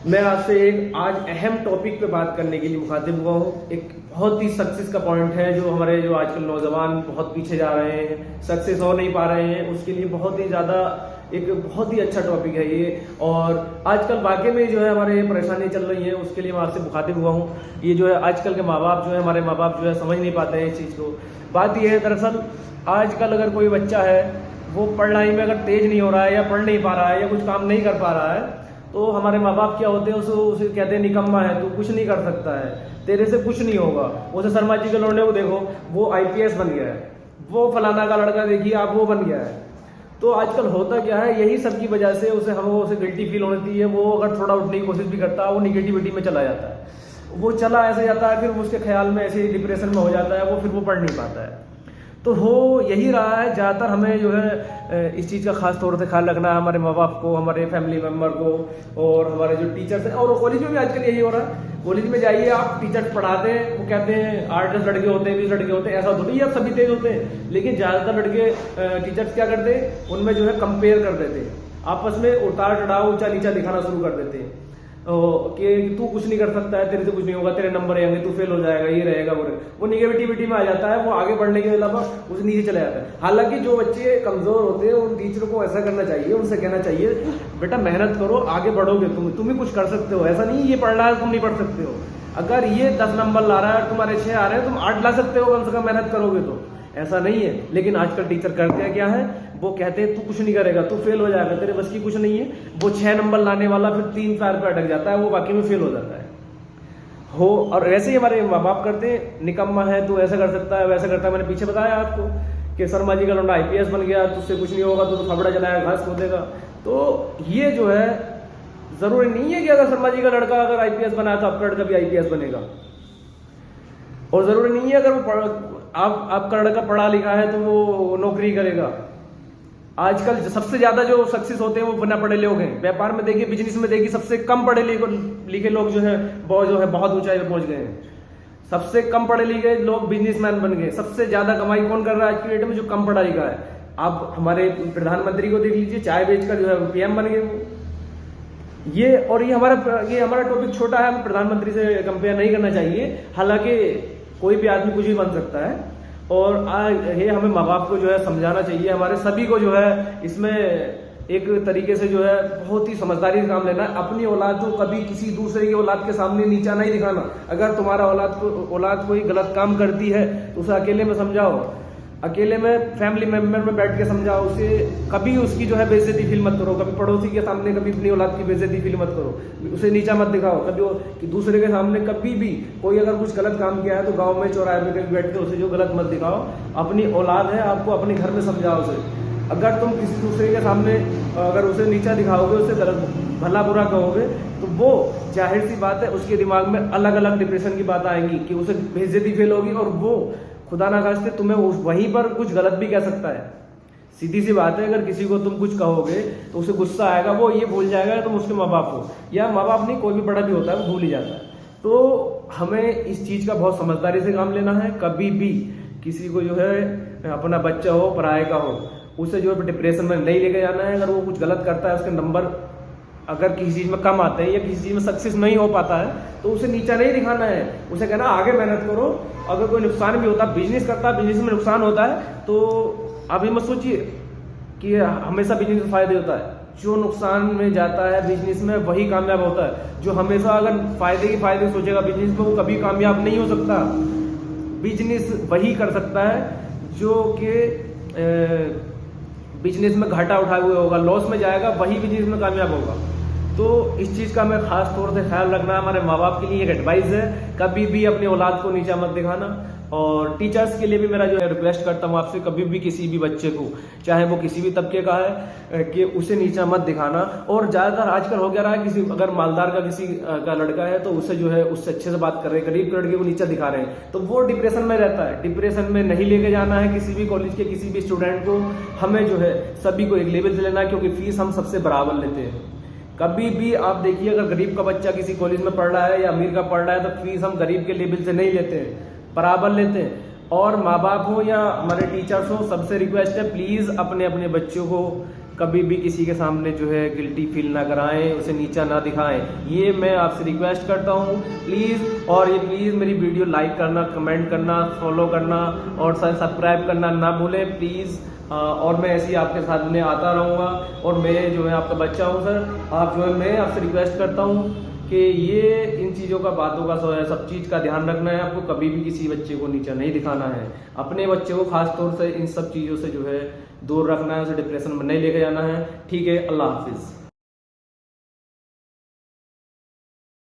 मैं आपसे एक आज अहम टॉपिक पे बात करने के लिए मुखातिब हुआ हूँ। एक बहुत ही सक्सेस का पॉइंट है जो आजकल नौजवान बहुत पीछे जा रहे हैं, सक्सेस हो नहीं पा रहे हैं, उसके लिए बहुत ही ज़्यादा एक बहुत ही अच्छा टॉपिक है ये। और आजकल वाकई में जो है हमारे परेशानी चल रही है, उसके लिए मैं आपसे मुखातिब हुआ हूँ। ये जो है आजकल के माँ बाप जो है, हमारे माँ बाप जो है समझ नहीं पाते हैं इस चीज़ को। बात ये है दरअसल, आजकल अगर कोई बच्चा है वो पढ़ाई में अगर तेज नहीं हो रहा है या पढ़ नहीं पा रहा है या कुछ काम नहीं कर पा रहा है, तो हमारे माँ बाप क्या होते हैं, उसे कहते हैं निकम्मा है, तू कुछ नहीं कर सकता है, तेरे से कुछ नहीं होगा। उसे शर्मा जी के लौंडे को देखो, वो आईपीएस बन गया है, वो फलाना का लड़का देखिए आप, वो बन गया है। तो आजकल होता क्या है, यही सब की वजह से उसे गिल्टी फील होती है। वो अगर थोड़ा उठने की कोशिश भी करता है, वो निगेटिविटी में चला जाता है, वो चला ऐसे जाता है, फिर उसके ख्याल में ऐसे डिप्रेशन में हो जाता है, फिर वो पढ़ नहीं पाता है। तो हो यही रहा है ज़्यादातर। हमें जो है इस चीज़ का खास तौर से ख्याल रखना है, हमारे माँ बाप को, हमारे फैमिली मेम्बर को, और हमारे जो टीचर्स हैं। और कॉलेज में भी आजकल यही हो रहा है। कॉलेज में जाइए आप, टीचर्स पढ़ाते हैं, वो कहते हैं 8-10 लड़के होते हैं, 20 लड़के होते हैं, ऐसा थोड़ी है सब सभी तेज होते हैं। लेकिन ज़्यादातर लड़के टीचर्स क्या करते हैं, उनमें जो है कंपेयर कर देते हैं, आपस में उतार चढ़ाव ऊंचा नीचा दिखाना शुरू कर देते हैं कि तू कुछ नहीं कर सकता है, तेरे से कुछ नहीं होगा, तेरे नंबर आएंगे, तू फेल हो जाएगा, ये रहेगा वो निगेटिविटी में आ जाता है। वो आगे बढ़ने के अलावा उसे नीचे चले जाता है। हालांकि जो बच्चे कमजोर होते हैं उन टीचर को ऐसा करना चाहिए, उनसे कहना चाहिए बेटा मेहनत करो, आगे बढ़ोगे, तुम ही कुछ कर सकते हो। ऐसा नहीं ये पढ़ रहा है तुम नहीं पढ़ सकते हो। अगर ये 10 नंबर ला रहा है और तुम्हारे 6 आ रहे हैं, तुम 8 ला सकते हो कम से कम मेहनत करोगे तो। ऐसा नहीं है। लेकिन आजकल टीचर करते हैं क्या है, वो कहते हैं तू कुछ नहीं करेगा, तू फेल हो जाएगा, तेरे बस की कुछ नहीं है। वो 6 नंबर लाने वाला फिर 3 पैर पे अटक जाता है, वो बाकी में फेल हो जाता है। और वैसे ही हमारे माँ बाप करते हैं, निकम्मा है तू, ऐसा कर सकता है, वैसा करता है। मैंने पीछे बताया आपको कि शर्मा जी का लौंडा आईपीएस बन गया, तुझसे कुछ नहीं होगा, तो फावड़ा जलाया, घास खोदेगा। तो ये जो है जरूरी नहीं है कि अगर शर्मा जी का लड़का अगर आईपीएस बना तो आपका लड़का भी आईपीएस बनेगा। और जरूरी नहीं है अगर वो आपका लड़का पढ़ा लिखा है तो वो नौकरी करेगा। आजकल सबसे ज्यादा जो सक्सेस होते हैं वो बिना पढ़े लोग हैं। व्यापार में देखिए, बिजनेस में देखिए, सबसे कम पढ़े लिखे लोग जो है बहुत ऊंचाई पर पहुंच गए हैं। सबसे कम पढ़े लिखे लोग बिजनेसमैन बन गए। सबसे ज्यादा कमाई कौन कर रहा है आज की डेट में, जो कम पढ़ा लिखा है। आप हमारे प्रधानमंत्री को देख लीजिए, चाय बेचकर जो है पीएम बन गए। ये हमारा टॉपिक छोटा है, हमें प्रधानमंत्री से कंपेयर नहीं करना चाहिए। हालांकि कोई भी आदमी कुछ भी बन सकता है। और ये हमें माँ बाप को जो है समझाना चाहिए, हमारे सभी को जो है इसमें एक तरीके से जो है बहुत ही समझदारी से काम लेना है। अपनी औलाद को कभी किसी दूसरे की औलाद के सामने नीचा नहीं दिखाना। अगर तुम्हारा औलाद कोई गलत काम करती है तो उसे अकेले में समझाओ, अकेले में फैमिली मेंबर में बैठ के समझाओ उसे। कभी उसकी जो है बेइज्जती फील मत करो, कभी पड़ोसी के सामने कभी अपनी औलाद की बेइज्जती फील मत करो, उसे नीचा मत दिखाओ कभी। कि दूसरे के सामने कभी भी कोई अगर कुछ गलत काम किया है तो गांव में चौराहे पे कभी बैठ के उसे जो गलत मत दिखाओ। अपनी औलाद है, आपको अपने घर में समझाओ उसे। अगर तुम किसी दूसरे के सामने अगर उसे नीचा दिखाओगे, उसे गलत भला बुरा कहोगे, तो वो जाहिर सी बात है उसके दिमाग में अलग अलग डिप्रेशन की बात आएंगी कि उसे बेइज्जती फील होगी, और वो खुदा ना खास्ते तुम्हें वहीं पर कुछ गलत भी कह सकता है। सीधी सी बात है, अगर किसी को तुम कुछ कहोगे तो उसे गुस्सा आएगा, वो ये भूल जाएगा तुम उसके माँ बाप हो, या माँ बाप नहीं कोई भी बड़ा भी होता है वो भूल ही जाता है। तो हमें इस चीज का बहुत समझदारी से काम लेना है। कभी भी किसी को जो है अपना बच्चा हो, पराये का हो, उसे जो है डिप्रेशन में नहीं लेके जाना है। अगर वो कुछ गलत करता है, उसके नंबर अगर किसी चीज में कम आते हैं या किसी चीज में सक्सेस नहीं हो पाता है, तो उसे नीचा नहीं दिखाना है। उसे कहना आगे मेहनत करो। अगर कोई नुकसान भी होता है, बिजनेस करता है, बिजनेस में नुकसान होता है, तो आप ये मत सोचिए कि हमेशा बिजनेस में फायदे होता है। जो नुकसान में जाता है बिजनेस में वही कामयाब होता है। जो हमेशा अगर फायदे सोचेगा बिजनेस में, वो कभी कामयाब नहीं हो सकता। बिजनेस वही कर सकता है जो कि बिजनेस में घाटा उठाए हुए होगा, लॉस में जाएगा, वही बिजनेस में कामयाब होगा। तो इस चीज का हमें खास तौर से ख्याल रखना है। हमारे माँ बाप के लिए एक एडवाइस है, कभी भी अपनी औलाद को नीचा मत दिखाना। और टीचर्स के लिए भी मेरा जो है रिक्वेस्ट करता हूँ आपसे, कभी भी किसी भी बच्चे को, चाहे वो किसी भी तबके का है, कि उसे नीचा मत दिखाना। और ज्यादातर आजकल हो गया रहा है, किसी अगर मालदार का किसी का लड़का है तो उसे जो है उससे अच्छे से बात कर रहे हैं, गरीब लड़के को नीचा दिखा रहे हैं, तो वो डिप्रेशन में रहता है। डिप्रेशन में नहीं लेके जाना है किसी भी कॉलेज के किसी भी स्टूडेंट को। हमें जो है सभी को एक लेवल से लेना है, क्योंकि फीस हम सबसे बराबर लेते हैं। कभी भी आप देखिए, अगर गरीब का बच्चा किसी कॉलेज में पढ़ रहा है या अमीर का पढ़ रहा है, तो फीस हम गरीब के लेवल से नहीं लेते हैं, बराबर लेते हैं। और माँ बाप हो या हमारे टीचर्स हो, सबसे रिक्वेस्ट है प्लीज अपने अपने बच्चों को कभी भी किसी के सामने जो है गिल्टी फील ना कराएं, उसे नीचा ना दिखाएं, ये मैं आपसे रिक्वेस्ट करता हूँ प्लीज़। और ये प्लीज़ मेरी वीडियो लाइक करना, कमेंट करना, फॉलो करना और सब्सक्राइब करना ना भूलें प्लीज़। और मैं ऐसे ही आपके साथ में आता रहूँगा। और मैं जो है आपका बच्चा हूँ सर, आप जो है मैं आपसे रिक्वेस्ट करता हूँ कि ये इन चीज़ों का, बातों का, सब चीज़ का ध्यान रखना है आपको। कभी भी किसी बच्चे को नीचा नहीं दिखाना है, अपने बच्चे को खास तौर से इन सब चीज़ों से जो है दूर रखना है, उसे डिप्रेशन में नहीं लेके जाना है। ठीक है, अल्लाह हाफिज़।